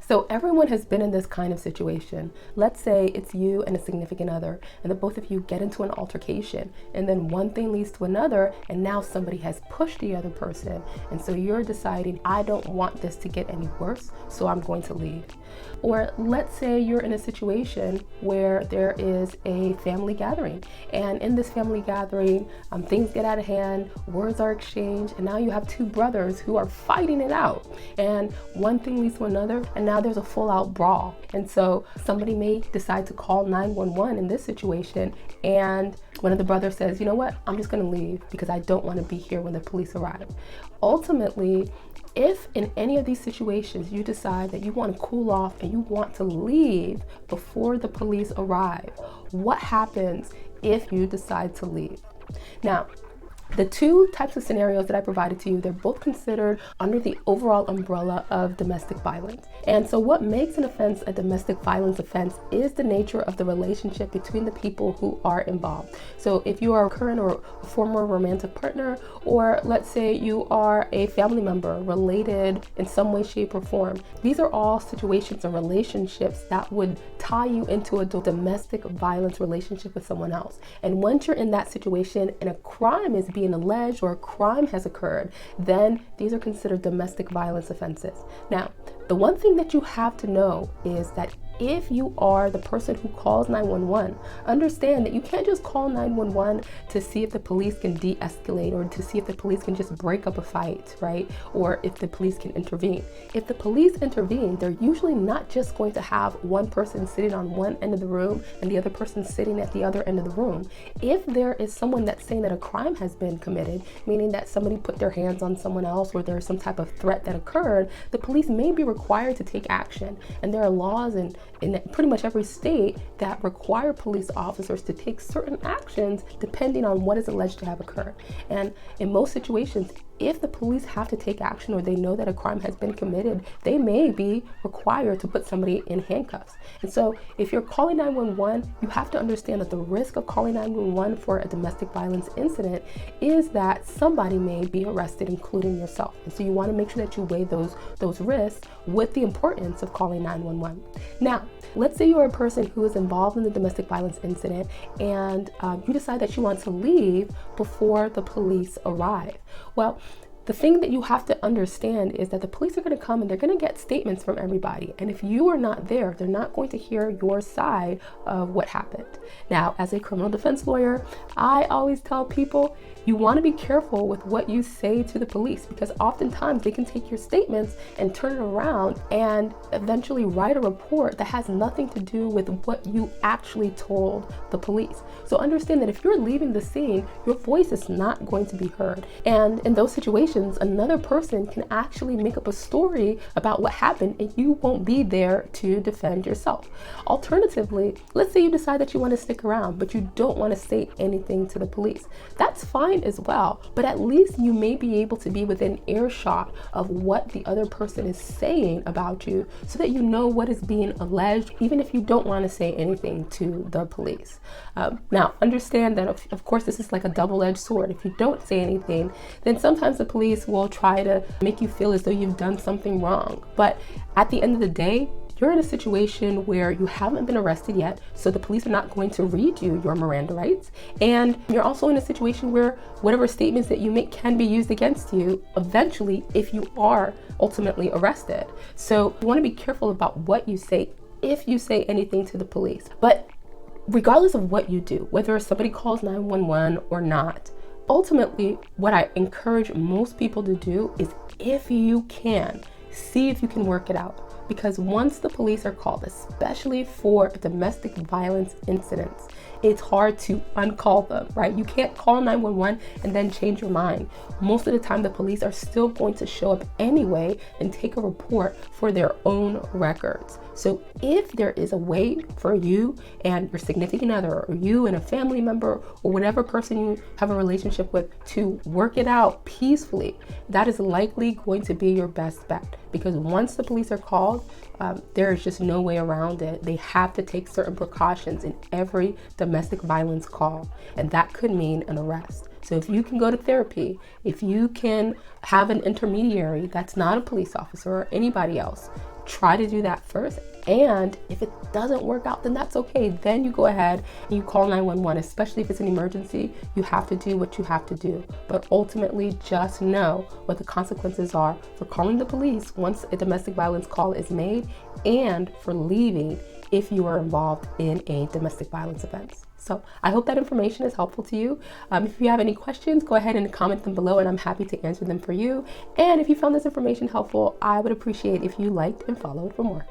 So everyone has been in this kind of situation. Let's say it's you and a significant other, and the both of you get into an altercation, and then one thing leads to another, and now somebody has pushed the other person. And so you're deciding, I don't want this to get any worse, so I'm going to leave. Or let's say you're in a situation where there is a family gathering, and in this family gathering, things get out of hand, words are exchanged, and now you have two brothers who are fighting it out, and one thing leads to another, and now there's a full-out brawl. And so somebody may decide to call 911 in this situation, and one of the brothers says, you know what, I'm just going to leave because I don't want to be here when the police arrive. Ultimately, if in any of these situations you decide that you want to cool off and you want to leave before the police arrive, what happens if you decide to leave? Now, the two types of scenarios that I provided to you, they're both considered under the overall umbrella of domestic violence. And so what makes an offense a domestic violence offense is the nature of the relationship between the people who are involved. So if you are a current or former romantic partner, or let's say you are a family member related in some way, shape, or form, these are all situations and relationships that would tie you into a domestic violence relationship with someone else. And once you're in that situation and a crime is being alleged or a crime has occurred, then these are considered domestic violence offenses. Now, the one thing that you have to know is that if you are the person who calls 911, understand that you can't just call 911 to see if the police can de-escalate or to see if the police can just break up a fight, right? Or if the police can intervene. If the police intervene, they're usually not just going to have one person sitting on one end of the room and the other person sitting at the other end of the room. If there is someone that's saying that a crime has been committed, meaning that somebody put their hands on someone else or there's some type of threat that occurred, the police may be required to take action. And there are laws in pretty much every state that require police officers to take certain actions depending on what is alleged to have occurred. And in most situations, if the police have to take action or they know that a crime has been committed, they may be required to put somebody in handcuffs. And so if you're calling 911, you have to understand that the risk of calling 911 for a domestic violence incident is that somebody may be arrested, including yourself. And so you want to make sure that you weigh those risks with the importance of calling 911. Now, let's say you're a person who is involved in the domestic violence incident and you decide that you want to leave before the police arrive. Well, the thing that you have to understand is that the police are going to come and they're going to get statements from everybody. And if you are not there, they're not going to hear your side of what happened. Now, as a criminal defense lawyer, I always tell people you want to be careful with what you say to the police, because oftentimes they can take your statements and turn it around and eventually write a report that has nothing to do with what you actually told the police. So understand that if you're leaving the scene, your voice is not going to be heard. And in those situations, another person can actually make up a story about what happened and you won't be there to defend yourself. Alternatively, let's say you decide that you want to stick around, but you don't want to say anything to the police. That's fine as well, but at least you may be able to be within earshot of what the other person is saying about you so that you know what is being alleged, even if you don't want to say anything to the police. Now, understand that of course this is like a double-edged sword. If you don't say anything, then sometimes the police will try to make you feel as though you've done something wrong. But at the end of the day, you're in a situation where you haven't been arrested yet, so the police are not going to read you your Miranda rights. And you're also in a situation where whatever statements that you make can be used against you eventually if you are ultimately arrested. So you want to be careful about what you say if you say anything to the police. But regardless of what you do, whether somebody calls 911 or not, ultimately what I encourage most people to do is, if you can, see if you can work it out. Because once the police are called, especially for domestic violence incidents, it's hard to uncall them, right? You can't call 911 and then change your mind. Most of the time, the police are still going to show up anyway and take a report for their own records. So if there is a way for you and your significant other, or you and a family member, or whatever person you have a relationship with, to work it out peacefully, that is likely going to be your best bet. Because once the police are called, there is just no way around it. They have to take certain precautions in every domestic violence call, and that could mean an arrest. So if you can go to therapy, if you can have an intermediary that's not a police officer or anybody else, try to do that first. And if it doesn't work out, then that's okay. Then you go ahead and you call 911, especially if it's an emergency. You have to do what you have to do. But ultimately, just know what the consequences are for calling the police once a domestic violence call is made, and for leaving if you are involved in a domestic violence offense. So I hope that information is helpful to you. If you have any questions, go ahead and comment them below, and I'm happy to answer them for you. And if you found this information helpful, I would appreciate if you liked and followed for more.